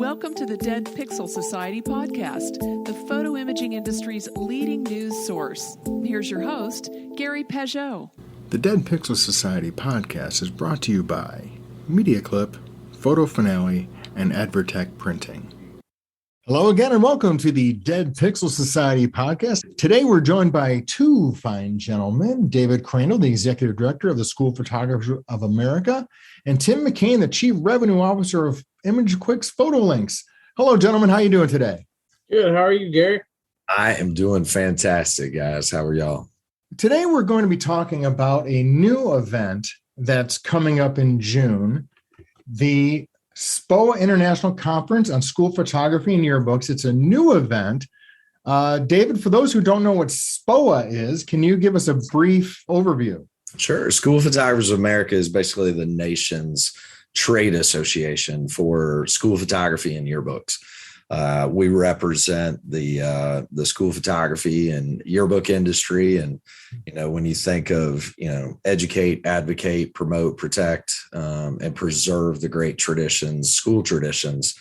Welcome to the Dead Pixel Society podcast, the photo imaging industry's leading news source. Here's your host, Gary Peugeot. The Dead Pixel Society podcast is brought to you by MediaClip, Photo Finale, and Advertech Printing. Hello again and welcome to the Dead Pixel Society podcast. Today we're joined by two fine gentlemen, David Crandall, the Executive Director of the School of Photography of America, and Tim McCain, the Chief Revenue Officer of ImageQuick's Photolinks. Hello, gentlemen. How are you doing today? Good. How are you, Gary? I am doing fantastic, guys. How are y'all? Today we're going to be talking about a new event that's coming up in June, the SPOA International Conference on School Photography and Yearbooks. It's a new event. David, for those who don't know what SPOA is, can you give us a brief overview? Sure. School of Photographers of America is basically the nation's trade association for school photography and yearbooks. We represent the school photography and yearbook industry. And, when you think of, educate, advocate, promote, protect, and preserve the great traditions, school traditions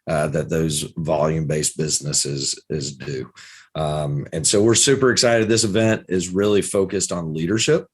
that those volume-based businesses do. And so we're super excited. This event is really focused on leadership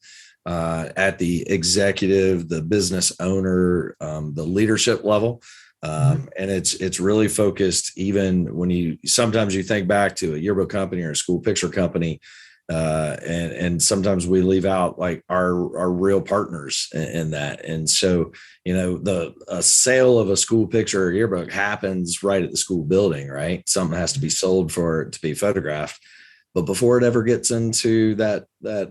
at the executive, the business owner, the leadership level. And it's really focused, even when sometimes you think back to a yearbook company or a school picture company, and sometimes we leave out like our real partners in that. And so, a sale of a school picture or yearbook happens right at the school building, right? Something has to be sold for it to be photographed. But before it ever gets into that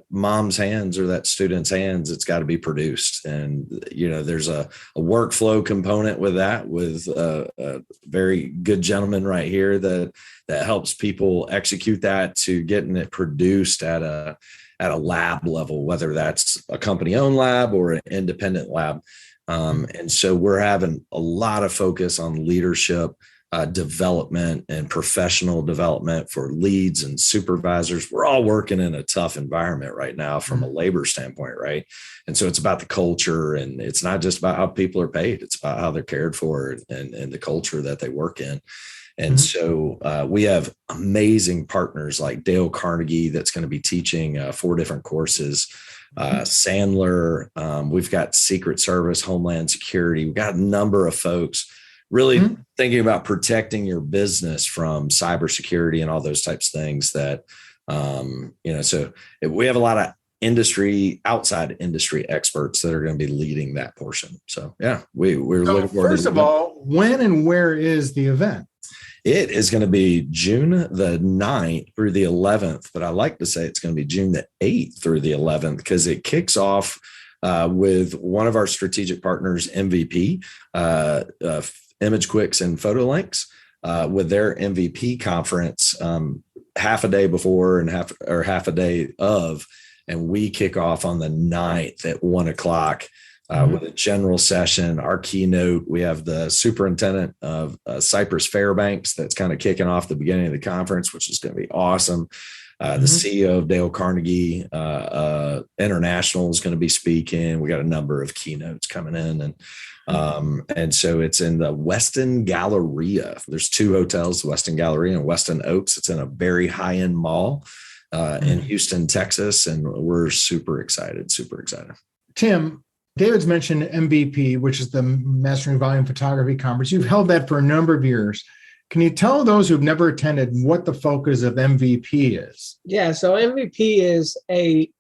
mom's hands or that student's hands, it's got to be produced. And, there's a workflow component with that, with a very good gentleman right here that helps people execute that to getting it produced at a lab level, whether that's a company-owned lab or an independent lab. And so we're having a lot of focus on leadership, development and professional development for leads and supervisors. We're all working in a tough environment right now from a labor standpoint, right? And so it's about the culture, and it's not just about how people are paid. It's about how they're cared for and the culture that they work in. And so we have amazing partners like Dale Carnegie that's going to be teaching 4 different courses. Sandler, we've got Secret Service, Homeland Security. We've got a number of folks really thinking about protecting your business from cybersecurity and all those types of things that, so we have a lot of outside industry experts that are going to be leading that portion. So, yeah, we're looking forward to it. First of all, when and where is the event? It is going to be June the 9th through the 11th, but I like to say it's going to be June the 8th through the 11th because it kicks off with one of our strategic partners, MVP, ImageQuicks and Photolinks, with their MVP conference half a day before and half a day of, and we kick off on the 9th at 1:00 with a general session. Our keynote, we have the superintendent of Cypress Fairbanks that's kind of kicking off the beginning of the conference, which is going to be awesome. The CEO of Dale Carnegie International is going to be speaking. We got a number of keynotes coming in, and so it's in the Westin Galleria. There's 2 hotels, Westin Galleria and Westin Oaks. It's in a very high-end mall in Houston, Texas, and we're super excited. Tim, David's mentioned MVP, which is the Mastering Volume Photography Conference. You've held that for a number of years. Can you tell those who've never attended what the focus of MVP is? Yeah, so MVP is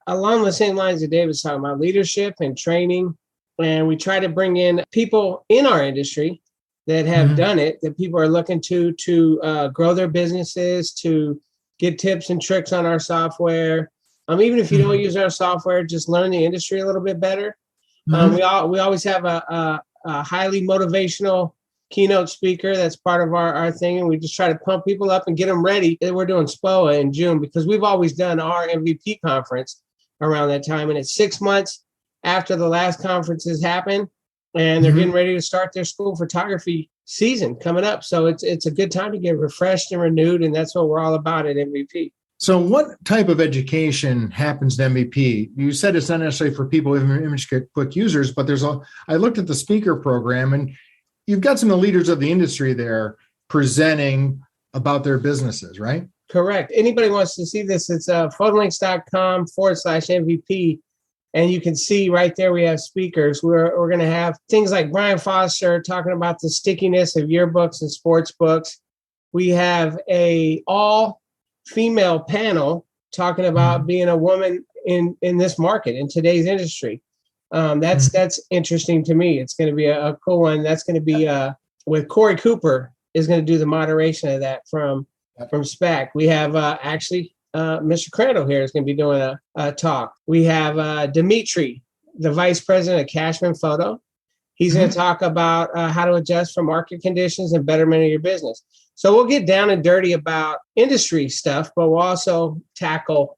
along the same lines that David's talking about, leadership and training. And we try to bring in people in our industry that have done it, that people are looking to grow their businesses, to get tips and tricks on our software. Even if you don't use our software, just learn the industry a little bit better. We always have a highly motivational keynote speaker that's part of our thing, and we just try to pump people up and get them ready. We're doing SPOA in June because we've always done our MVP conference around that time, and it's 6 months after the last conferences happen, and they're getting ready to start their school photography season coming up. So it's a good time to get refreshed and renewed, and that's what we're all about at MVP. So what type of education happens to MVP? You said it's not necessarily for people with ImageQuick users, but I looked at the speaker program, and you've got some of the leaders of the industry there presenting about their businesses, right? Correct. Anybody wants to see this, it's photolinks.com/MVP. And you can see right there, we have speakers. We're going to have things like Brian Foster talking about the stickiness of yearbooks and sports books. We have a all-female panel talking about being a woman in this market, in today's industry. That's interesting to me. It's going to be a cool one. That's going to be with Corey Cooper is going to do the moderation of that from SPAC. We have Mr. Crandall here is going to be doing a talk. We have Dimitri, the vice president of Cashman Photo. He's going to talk about how to adjust for market conditions and betterment of your business. So we'll get down and dirty about industry stuff, but we'll also tackle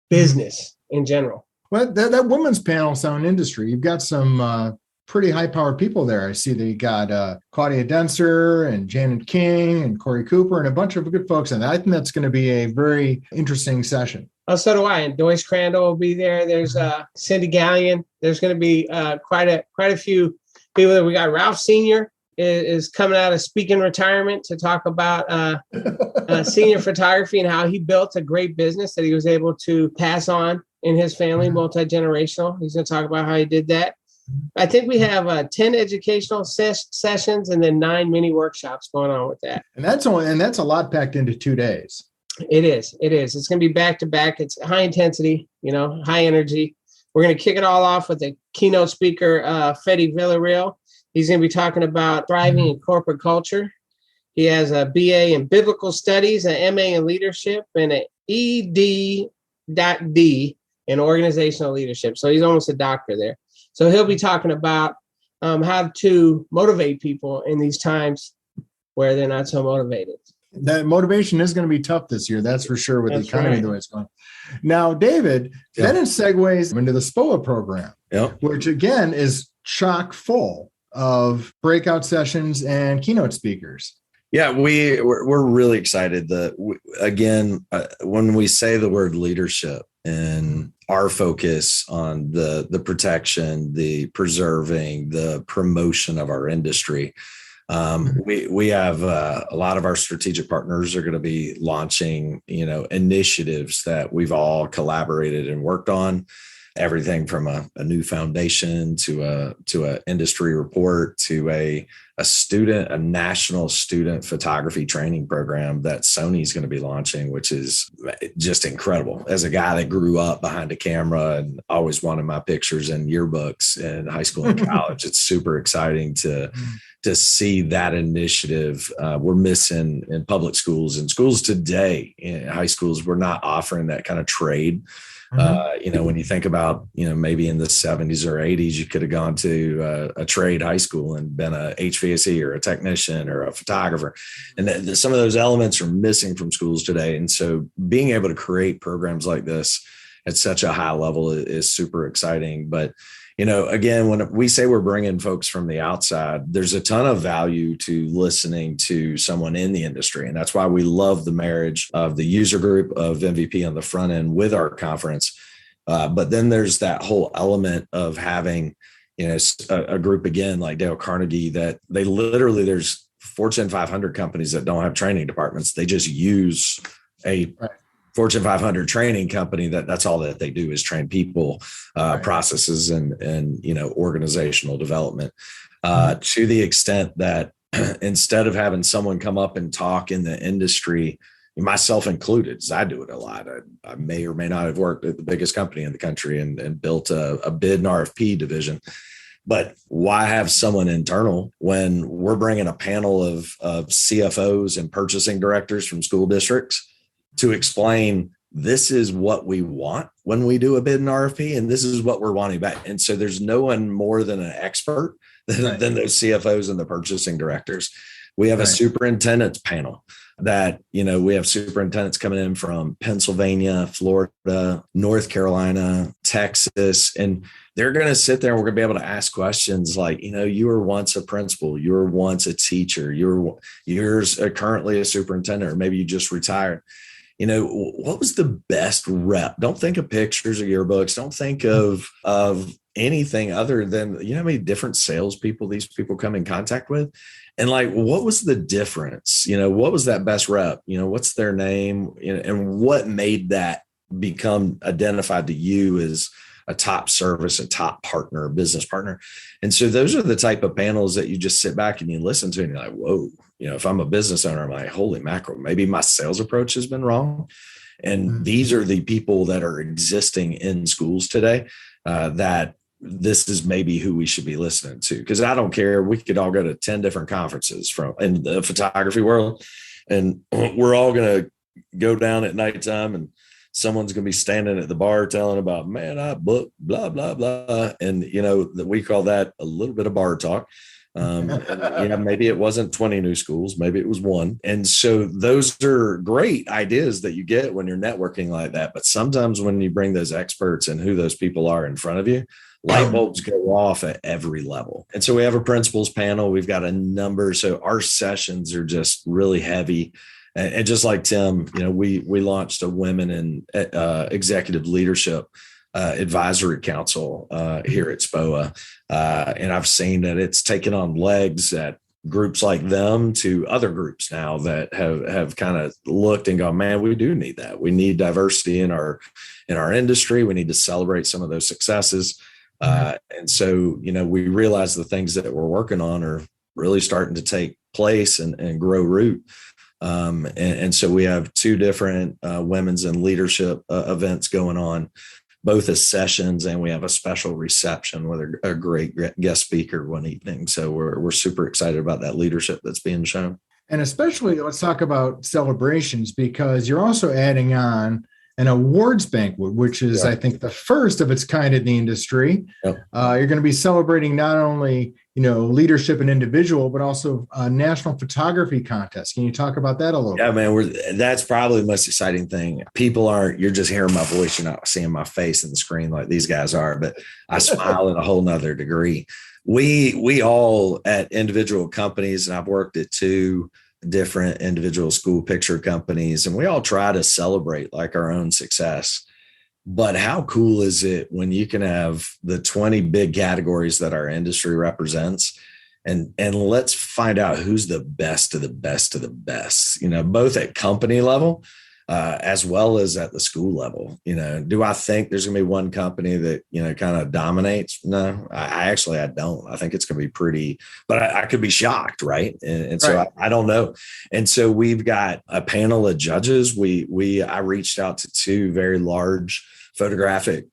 business in general. Well, that women's panel sound industry. You've got some pretty high-powered people there. I see that you got Claudia Denser and Janet King and Corey Cooper and a bunch of good folks. And I think that's going to be a very interesting session. Oh, so do I. And Joyce Crandall will be there. There's Cindy Gallion. There's going to be quite a few people. That we got Ralph Sr. is coming out of speaking retirement to talk about senior photography and how he built a great business that he was able to pass on in his family, multi-generational. He's going to talk about how he did that. I think we have 10 educational sessions and then 9 mini workshops going on with that. And that's a lot packed into 2 days. It is. It's going to be back to back. It's high intensity, high energy. We're going to kick it all off with a keynote speaker, Fede Villarreal. He's going to be talking about thriving in corporate culture. He has a BA in biblical studies, an MA in leadership, and an ED.D in organizational leadership. So he's almost a doctor there. So he'll be talking about how to motivate people in these times where they're not so motivated. That motivation is going to be tough this year, that's for sure, with the economy the way it's going. Now, David, then it segues into the SPOA program, which again is chock full of breakout sessions and keynote speakers. Yeah, we're really excited that when we say the word leadership and our focus on the protection, the preserving, the promotion of our industry, we have a lot of our strategic partners are going to be launching, initiatives that we've all collaborated and worked on. Everything from a new foundation to a industry report to a national student photography training program that Sony's going to be launching, which is just incredible. As a guy that grew up behind a camera and always wanted my pictures in yearbooks in high school and college, it's super exciting to see that initiative. We're missing in public schools and schools today. In high schools, we're not offering that kind of trade. When you think about, maybe in the 70s or 80s, you could have gone to a trade high school and been a HVAC or a technician or a photographer. And some of those elements are missing from schools today. And so being able to create programs like this at such a high level is super exciting. But, again, when we say we're bringing folks from the outside, there's a ton of value to listening to someone in the industry. And that's why we love the marriage of the user group of MVP on the front end with our conference. But then there's that whole element of having, a group again, like Dale Carnegie, that there's Fortune 500 companies that don't have training departments. They just use a Fortune 500 training company that's all that they do is train people, processes and organizational development, to the extent that instead of having someone come up and talk in the industry, myself included, as I do it a lot. I may or may not have worked at the biggest company in the country and built a bid and RFP division. But why have someone internal when we're bringing a panel of CFOs and purchasing directors from school districts to explain this is what we want when we do a bid and RFP, and this is what we're wanting back. And so there's no one more than an expert than those CFOs and the purchasing directors. We have a superintendent's panel that, we have superintendents coming in from Pennsylvania, Florida, North Carolina, Texas, and they're going to sit there and we're going to be able to ask questions like, you were once a principal, you were once a teacher, you're currently a superintendent, or maybe you just retired. what was the best rep? Don't think of pictures or yearbooks. Don't think of anything other than, how many different salespeople these people come in contact with. And like, what was the difference? What was that best rep? What's their name? And what made that become identified to you as a top service, a top partner, a business partner? And so those are the type of panels that you just sit back and you listen to and you're like, whoa, if I'm a business owner, I'm like, holy mackerel, maybe my sales approach has been wrong. And these are the people that are existing in schools today, that this is maybe who we should be listening to. Because I don't care. We could all go to 10 different conferences in the photography world, and we're all going to go down at nighttime, and someone's going to be standing at the bar telling about, man, I booked blah, blah, blah. And, that we call that a little bit of bar talk. Maybe it wasn't 20 new schools, maybe it was one. And so those are great ideas that you get when you're networking like that. But sometimes when you bring those experts and who those people are in front of you, light bulbs go off at every level. And so we have a principals panel. We've got a number. So our sessions are just really heavy. And just like Tim, we launched a women in executive leadership advisory council here at SPOA. And I've seen that it's taken on legs at groups like them to other groups now that have kind of looked and gone, man, we do need that. We need diversity in our industry. We need to celebrate some of those successes. And so, we realize the things that we're working on are really starting to take place and grow root. And so we have two different women's in leadership events going on, both as sessions, and we have a special reception with a great guest speaker one evening. So we're super excited about that leadership that's being shown. And especially, let's talk about celebrations, because you're also adding on an awards banquet, which is, I think, the first of its kind in the industry. Yep. You're going to be celebrating not only, leadership and individual, but also a national photography contest. Can you talk about that a little bit? Yeah, man, that's probably the most exciting thing. You're just hearing my voice. You're not seeing my face in the screen like these guys are, but I smile in a whole nother degree. We all at individual companies, and I've worked at two different individual school picture companies, and we all try to celebrate like our own success. But how cool is it when you can have the 20 big categories that our industry represents, and let's find out who's the best of the best of the best, both at company level as well as at the school level. Do I think there's going to be one company that, kind of dominates? No, I don't. I think it's going to be pretty, but I could be shocked. Right. And so right. I don't know. And so we've got a panel of judges. I reached out to two very large photographic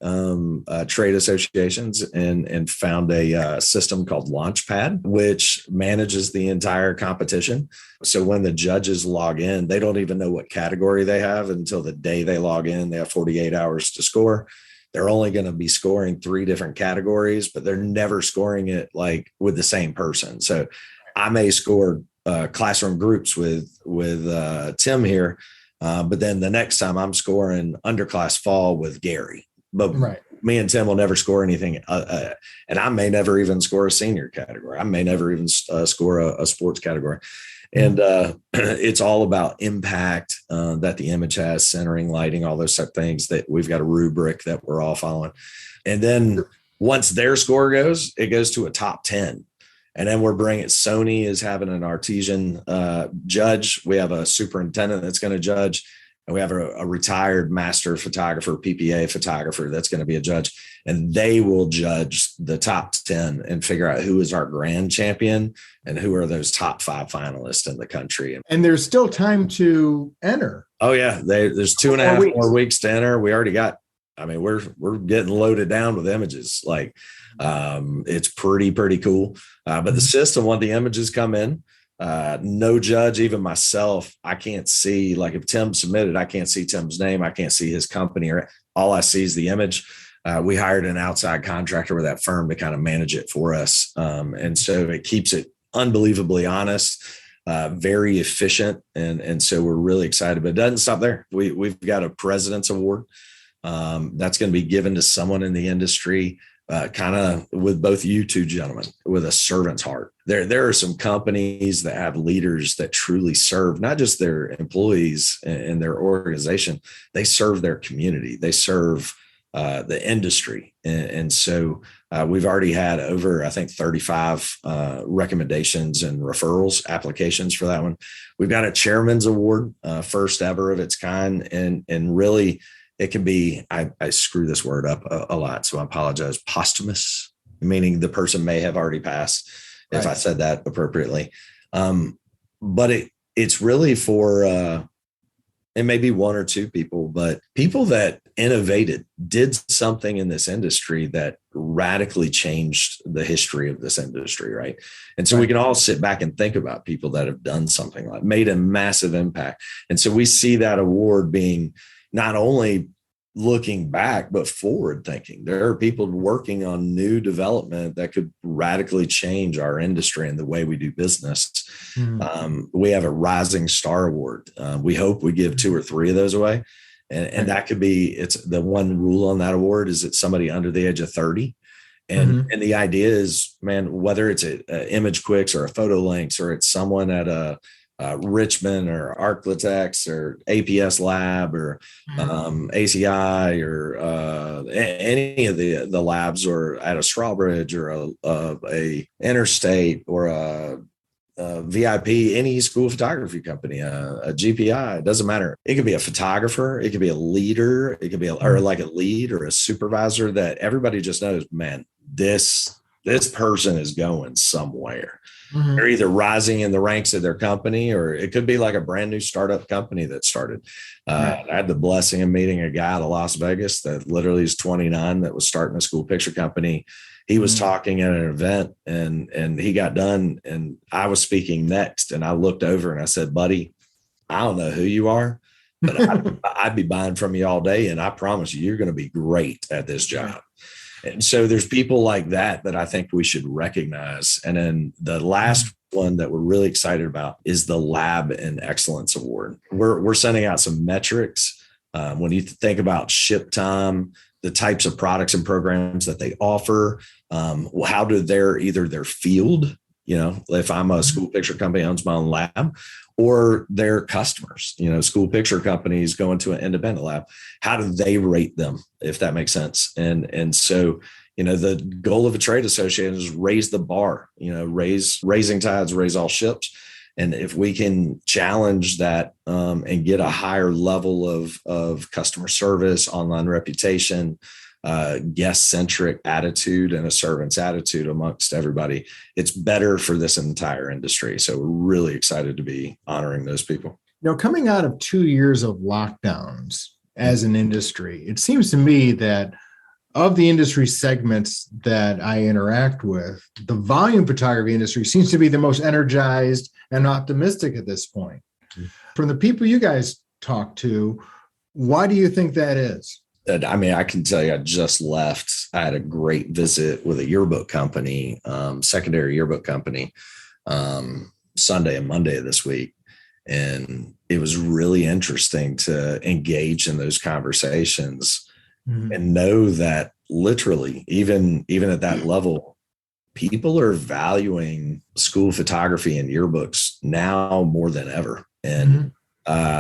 trade associations and found a system called Launchpad, which manages the entire competition. So when the judges log in, they don't even know what category they have until the day they log in. They have 48 hours to score. They're only going to be scoring 3 different categories, but they're never scoring it like with the same person. So I may score classroom groups with Tim here, but then the next time I'm scoring underclass fall with Gary. But me and Tim will never score anything. And I may never even score a senior category. I may never even score a sports category. And it's all about impact that the image has, centering, lighting, all those type of things that we've got a rubric that we're all following. And then once their score goes, it goes to a top 10. And then Sony is having an artisan judge. We have a superintendent that's going to judge. And we have a retired master photographer, PPA photographer, that's going to be a judge. And they will judge the top 10 and figure out who is our grand champion and who are those top 5 finalists in the country. And there's still time to enter. Oh, yeah. There's 2.5 more weeks to enter. We already got, we're getting loaded down with images. Like, it's pretty cool. But the system, when the images come in, no judge, even myself, I can't see, like if Tim submitted, I can't see Tim's name. I can't see his company, or all I see is the image. We hired an outside contractor with that firm to kind of manage it for us. And so it keeps it unbelievably honest, very efficient. And so we're really excited, but it doesn't stop there. We've got a President's Award that's going to be given to someone in the industry kind of with both you two gentlemen, with a servant's heart. There are some companies that have leaders that truly serve not just their employees and their organization, they serve their community, they serve the industry. And so we've already had over, I think, 35 recommendations and referrals applications for that one. We've got a chairman's award, first ever of its kind. And really, it can be, I screw this word up a lot, so I apologize, posthumous, meaning the person may have already passed, if I said that appropriately. But it's really for, it may be one or two people, but people that innovated, did something in this industry that radically changed the history of this industry, right? And so we can all sit back and think about people that have done something like made a massive impact. And so we see that award being not only looking back, but forward thinking. There are people working on new development that could radically change our industry and the way we do business. We have a Rising Star Award. We hope we give 2 or 3 of those away. And that could be, it's the one rule on that award is it's somebody under the age of 30. And the idea is, man, whether it's a Image Quicks or a Photolinks, or it's someone at a Richmond or Arclitex or APS Lab or ACI or any of the labs, or at a Strawbridge or a Interstate or a VIP, any school photography company, a GPI, it doesn't matter. It could be a photographer, it could be a leader, it could be or like a lead or a supervisor that everybody just knows, man, this person is going somewhere. They're either rising in the ranks of their company, or it could be like a brand new startup company that started. I had the blessing of meeting a guy out of Las Vegas that literally is 29 that was starting a school picture company. He was talking at an event and he got done and I was speaking next. And I looked over and I said, buddy, I don't know who you are, but I'd be buying from you all day. And I promise you're going to be great at this job. And so there's people like that I think we should recognize. And then the last one that we're really excited about is the Lab and Excellence Award. We're sending out some metrics. When you think about ship time, the types of products and programs that they offer, how do either their field, if I'm a school picture company owns my own lab, or their customers, school picture companies going to an independent lab, how do they rate them, if that makes sense? And so, the goal of a trade association is raise the bar, raising tides, raise all ships. And if we can challenge that and get a higher level of customer service, online reputation, guest-centric attitude, and a servant's attitude amongst everybody, it's better for this entire industry. So we're really excited to be honoring those people. Coming out of 2 years of lockdowns as an industry, it seems to me that of the industry segments that I interact with, the volume photography industry seems to be the most energized and optimistic at this point. From the people you guys talk to, why do you think that is? I mean, I can tell you, I just left. I had a great visit with a yearbook company, secondary yearbook company, Sunday and Monday of this week. And it was really interesting to engage in those conversations and know that literally, even at that level, people are valuing school photography and yearbooks now more than ever. And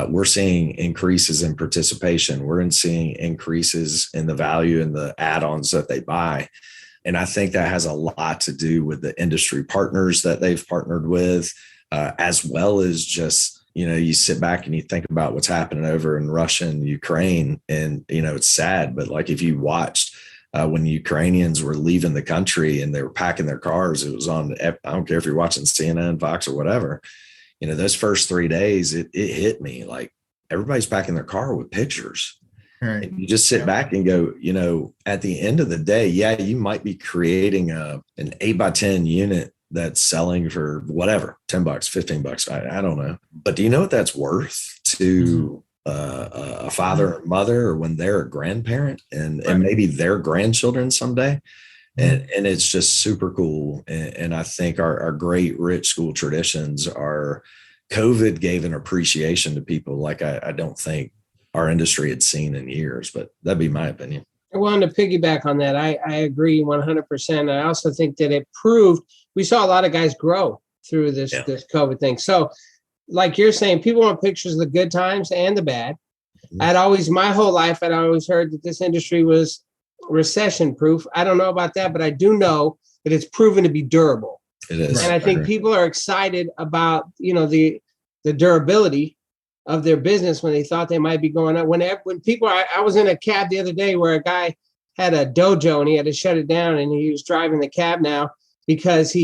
we're seeing increases in participation. We're seeing increases in the value and the add-ons that they buy. And I think that has a lot to do with the industry partners that they've partnered with, as well as just, you sit back and you think about what's happening over in Russia and Ukraine, and, it's sad. But like, if you watched when Ukrainians were leaving the country and they were packing their cars, it was on, I don't care if you're watching CNN, Fox, or whatever, those first 3 days, it hit me like everybody's packing their car with pictures. Right. And you just sit back and go, at the end of the day, you might be creating an 8x10 unit that's selling for whatever, $10, $15. I don't know. But do you know what that's worth to a father or mother, or when they're a grandparent and maybe their grandchildren someday? And it's just super cool. And I think our great rich school traditions COVID gave an appreciation to people like I don't think our industry had seen in years, but that'd be my opinion. Well, and to piggyback on that, I agree 100%. I also think that it proved we saw a lot of guys grow through this COVID thing. So, like you're saying, people want pictures of the good times and the bad. My whole life, I'd always heard that this industry was recession proof. I don't know about that, but I do know that it's proven to be durable. It is. And I think people are excited about, the durability of their business when they thought they might be going up. When people, I was in a cab the other day where a guy had a dojo and he had to shut it down, and he was driving the cab now because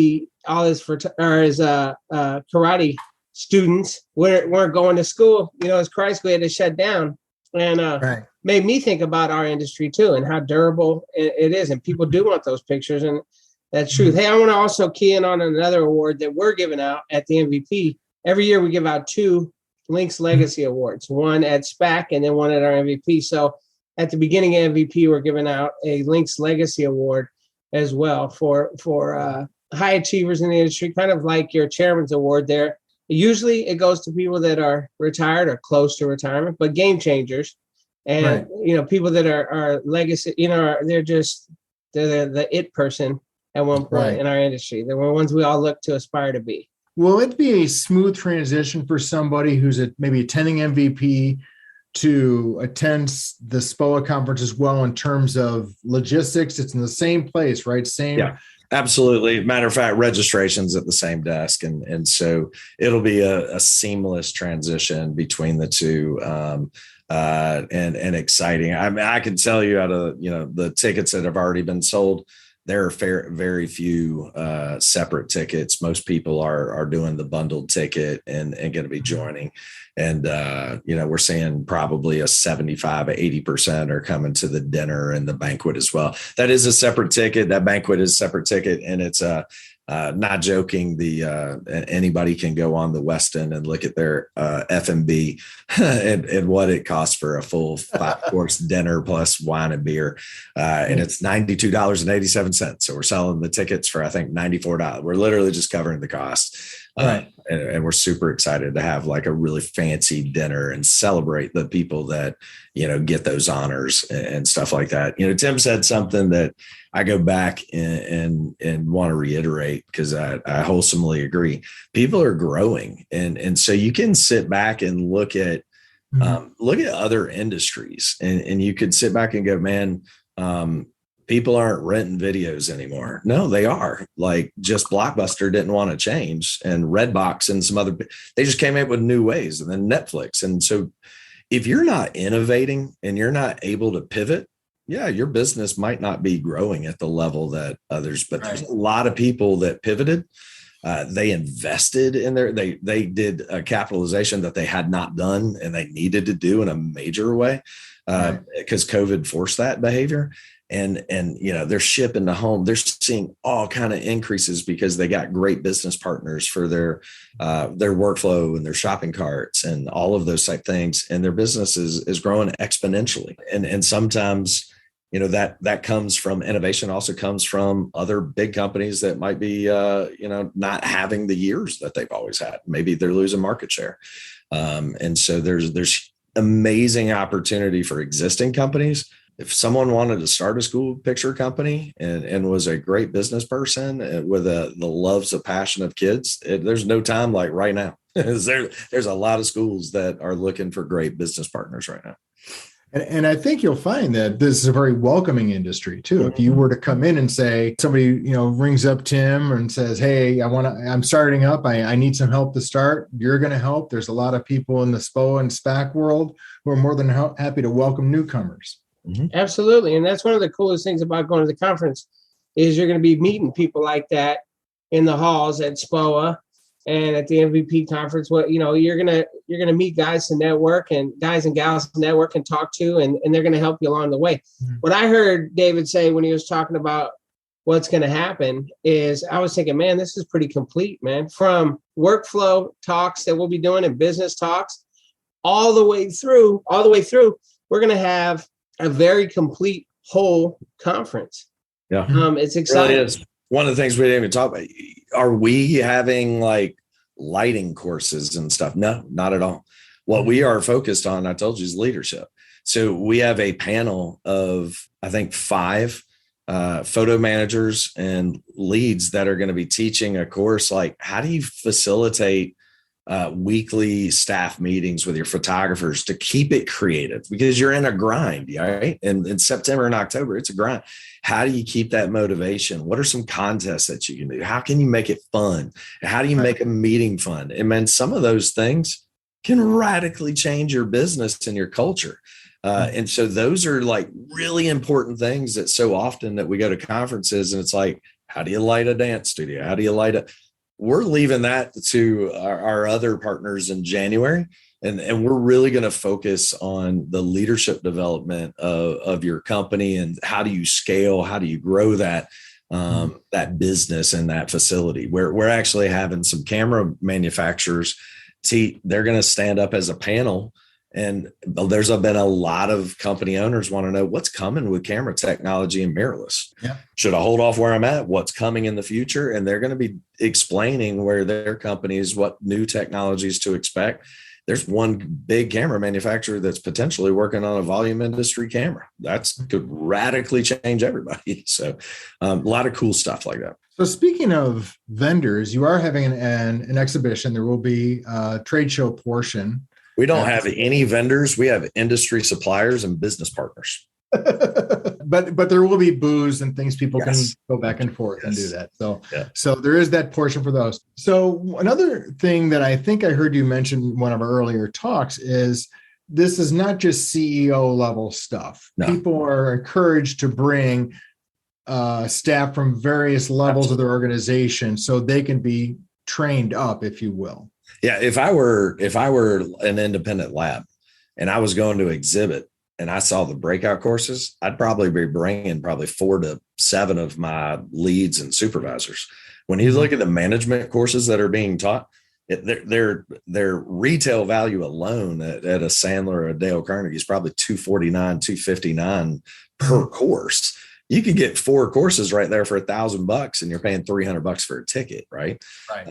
all his karate students weren't going to school. His karate school had to shut down, and made me think about our industry too and how durable it is. And people do want those pictures, and that's true. Hey, I want to also key in on another award that we're giving out at the MVP. Every year we give out 2 Links Legacy Awards, one at SPAC and then one at our MVP. So at the beginning of MVP, we're giving out a Links Legacy Award as well for high achievers in the industry, kind of like your chairman's award there. Usually it goes to people that are retired or close to retirement, but game changers and, people that are legacy, they're the it person at one point in our industry. They're ones we all look to aspire to be. Will it be a smooth transition for somebody who's maybe attending MVP to attend the SPOA conference as well in terms of logistics? It's in the same place, right? Yeah, absolutely. Matter of fact, registration's at the same desk. And so it'll be a seamless transition between the two. And exciting. I mean, I can tell you out of, the tickets that have already been sold, there are very few separate tickets. Most people are doing the bundled ticket and going to be joining. And, we're seeing probably a 75, 80% are coming to the dinner and the banquet as well. That is a separate ticket. That banquet is a separate ticket. And it's not joking. Anybody can go on the Westin and look at their F&B and what it costs for a full 5-course dinner plus wine and beer. And it's $92.87. So we're selling the tickets for, I think, $94. We're literally just covering the cost. And we're super excited to have like a really fancy dinner and celebrate the people that, get those honors and stuff like that. Tim said something that I go back and want to reiterate because I wholesomely agree. People are growing. And so you can sit back and look at other industries and you could sit back and go, man, people aren't renting videos anymore. No, they are. Like just Blockbuster didn't want to change, and Redbox and some other, they just came up with new ways, and then Netflix. And so if you're not innovating and you're not able to pivot, your business might not be growing at the level that others, but there's a lot of people that pivoted. They invested in they did a capitalization that they had not done and they needed to do in a major way because COVID forced that behavior. And they're shipping to home. They're seeing all kind of increases because they got great business partners for their workflow and their shopping carts and all of those type things. And their business is growing exponentially. And sometimes, that comes from innovation, also comes from other big companies that might be, not having the years that they've always had. Maybe they're losing market share. And so there's amazing opportunity for existing companies. If someone wanted to start a school picture company and was a great business person with the loves of passion of kids, there's no time like right now. There's a lot of schools that are looking for great business partners right now. And I think you'll find that this is a very welcoming industry too. If you were to come in and say, somebody, rings up Tim and says, hey, I'm starting up. I need some help to start. You're going to help. There's a lot of people in the SPOA and SPAC world who are more than happy to welcome newcomers. Absolutely. And that's one of the coolest things about going to the conference is you're going to be meeting people like that in the halls at SPOA and at the MVP conference. You're going to meet guys to network and guys and gals to network and talk to, and they're going to help you along the way. What I heard David say when he was talking about what's going to happen is I was thinking, man, this is pretty complete, man, from workflow talks that we'll be doing and business talks all the way through. We're going to have a very complete whole conference. Yeah. It's exciting. It really is. One of the things we didn't even talk about, are we having like lighting courses and stuff? No, not at all. What we are focused on, I told you, is leadership. So we have a panel of, I think, 5 photo managers and leads that are going to be teaching a course like how do you facilitate weekly staff meetings with your photographers to keep it creative, because you're in a grind, right? And in September and October, it's a grind. How do you keep that motivation? What are some contests that you can do? How can you make it fun? How do you make a meeting fun? And man, some of those things can radically change your business and your culture. And so those are like really important things that so often that we go to conferences and it's like, how do you light a dance studio? How do you light it? We're leaving that to our other partners in January. And we're really going to focus on the leadership development of your company and how do you scale? How do you grow that business and that facility? We're actually having some camera manufacturers. They're going to stand up as a panel. And there's been a lot of company owners want to know what's coming with camera technology and mirrorless. Yeah. Should I hold off where I'm at? What's coming in the future? And they're going to be explaining where their companies, what new technologies to expect. There's one big camera manufacturer that's potentially working on a volume industry camera. That's could radically change everybody. So a lot of cool stuff like that. So speaking of vendors, you are having an exhibition. There will be a trade show portion. We don't have any vendors. We have industry suppliers and business partners. but there will be booths and things people can go back and forth and do that. So there is that portion for those. So another thing that I think I heard you mention in one of our earlier talks is this is not just CEO level stuff. No. People are encouraged to bring staff from various levels of their organization so they can be trained up, if you will. Yeah, if I were an independent lab and I was going to exhibit and I saw the breakout courses, I'd probably be bringing 4 to 7 of my leads and supervisors. When you look at the management courses that are being taught, their retail value alone at a Sandler or a Dale Carnegie is probably $249, $259 per course. You could get 4 courses right there for $1,000 and you're paying $300 for a ticket. Right.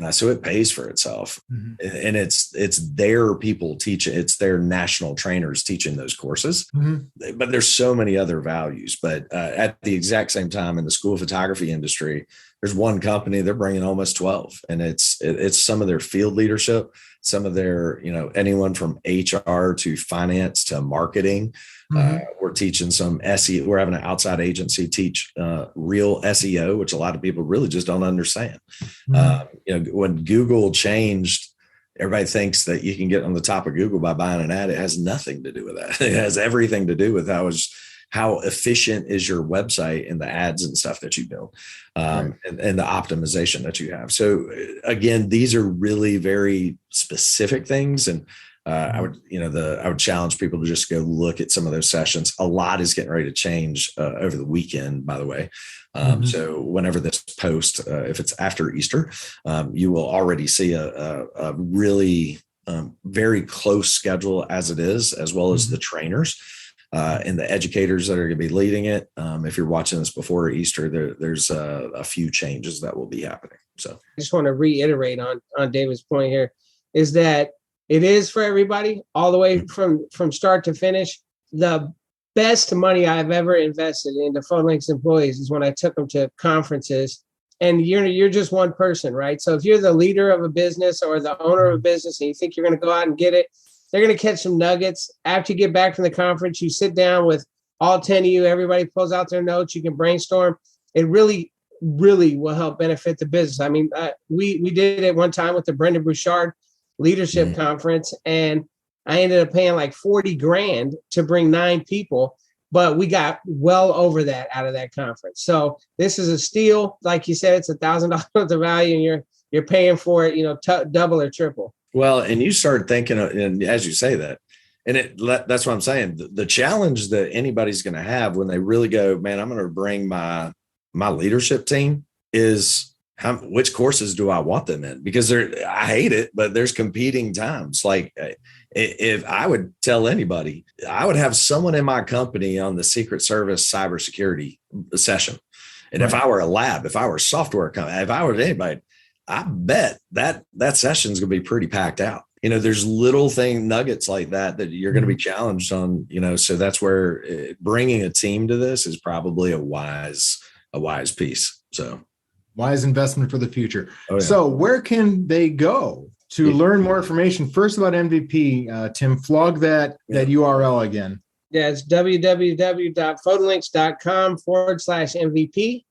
So it pays for itself. Mm-hmm. And it's their people teaching, it's their national trainers teaching those courses, but there's so many other values. But at the exact same time in the school of photography industry, there's one company, they're bringing almost 12 and it's some of their field leadership, some of their, anyone from HR to finance to marketing. We're teaching some SEO. We're having an outside agency teach real SEO, which a lot of people really just don't understand. When Google changed, everybody thinks that you can get on the top of Google by buying an ad. It has nothing to do with that. It has everything to do with how efficient is your website and the ads and stuff that you build, and the optimization that you have. So again, these are really very specific things. And I would challenge people to just go look at some of those sessions. A lot is getting ready to change over the weekend, by the way. So whenever this post, if it's after Easter, you will already see a really very close schedule as it is, as well as the trainers and the educators that are going to be leading it. If you're watching this before Easter, there's a few changes that will be happening. So I just want to reiterate on David's point here is that it is for everybody all the way from start to finish. The best money I've ever invested into Photolinks employees is when I took them to conferences, and you're just one person, right? So if you're the leader of a business or the owner of a business and you think you're going to go out and get it, they're going to catch some nuggets. After you get back from the conference, you sit down with all 10 of you, everybody pulls out their notes, you can brainstorm. It really, really will help benefit the business. I mean, we did it one time with the Brendan Bouchard leadership conference, and I ended up paying like $40,000 to bring 9 people, but we got well over that out of that conference. So this is a steal. Like you said, it's $1,000 worth of value, and you're paying for it, double or triple. Well, and you start thinking, and as you say that, and that's what I'm saying. The challenge that anybody's going to have when they really go, man, I'm going to bring my leadership team is which courses do I want them in? Because I hate it, but there's competing times. Like if I would tell anybody, I would have someone in my company on the Secret Service cybersecurity session. And if I were a lab, if I were a software company, if I were anybody, I bet that session is going to be pretty packed out. there's little nuggets like that you're going to be challenged on, so that's where bringing a team to this is probably a wise piece. So wise investment for the future. Oh, yeah. So where can they go to learn more information? First about MVP, Tim, flog that URL again. Yeah, it's www.photolinks.com/MVP.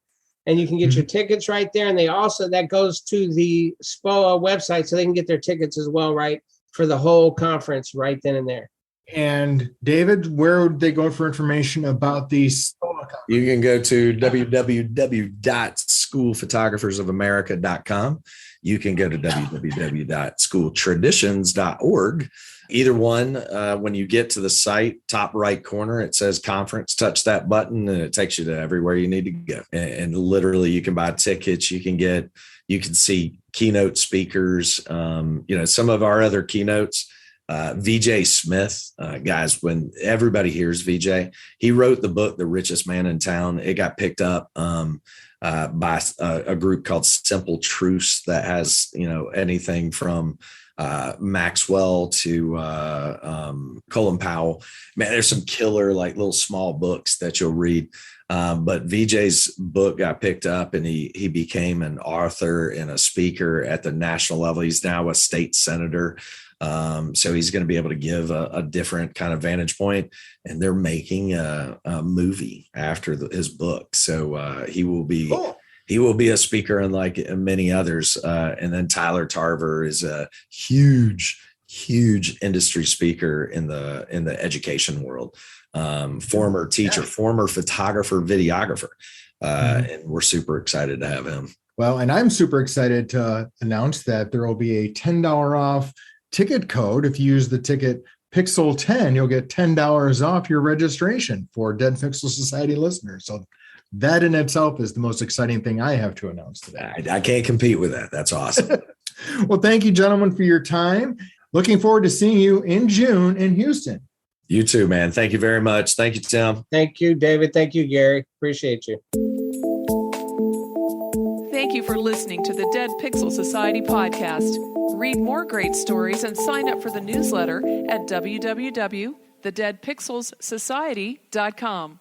And you can get your tickets right there. And that goes to the SPOA website, so they can get their tickets as well, right, for the whole conference right then and there. And David, where would they go for information about the SPOA conference? You can go to www.schoolphotographersofamerica.com. You can go to www.schooltraditions.org. Either one, when you get to the site, top right corner, it says conference. Touch that button and it takes you to everywhere you need to go. And literally you can buy tickets. You can see keynote speakers. Some of our other keynotes, VJ Smith, guys, when everybody hears VJ, he wrote the book, The Richest Man in Town. It got picked up by a group called Simple Truths that has, anything from Maxwell to Colin Powell. Man, there's some killer, little small books that you'll read. But VJ's book got picked up and he became an author and a speaker at the national level. He's now a state senator. So he's going to be able to give a different kind of vantage point, and they're making a movie after his book. So he will be a speaker unlike many others. And then Tyler Tarver is a huge industry speaker in the education world. Former teacher, former photographer, videographer. And we're super excited to have him. Well, and I'm super excited to announce that there will be a $10 off ticket code. If you use the ticket Pixel 10, you'll get $10 off your registration for Dead Pixel Society listeners. So that in itself is the most exciting thing I have to announce today. I can't compete with that. That's awesome. Well, thank you, gentlemen, for your time. Looking forward to seeing you in June in Houston. You too, man. Thank you very much. Thank you, Tim. Thank you, David. Thank you, Gary. Appreciate you. Thank you for listening to the Dead Pixel Society podcast. Read more great stories and sign up for the newsletter at www.thedeadpixelssociety.com.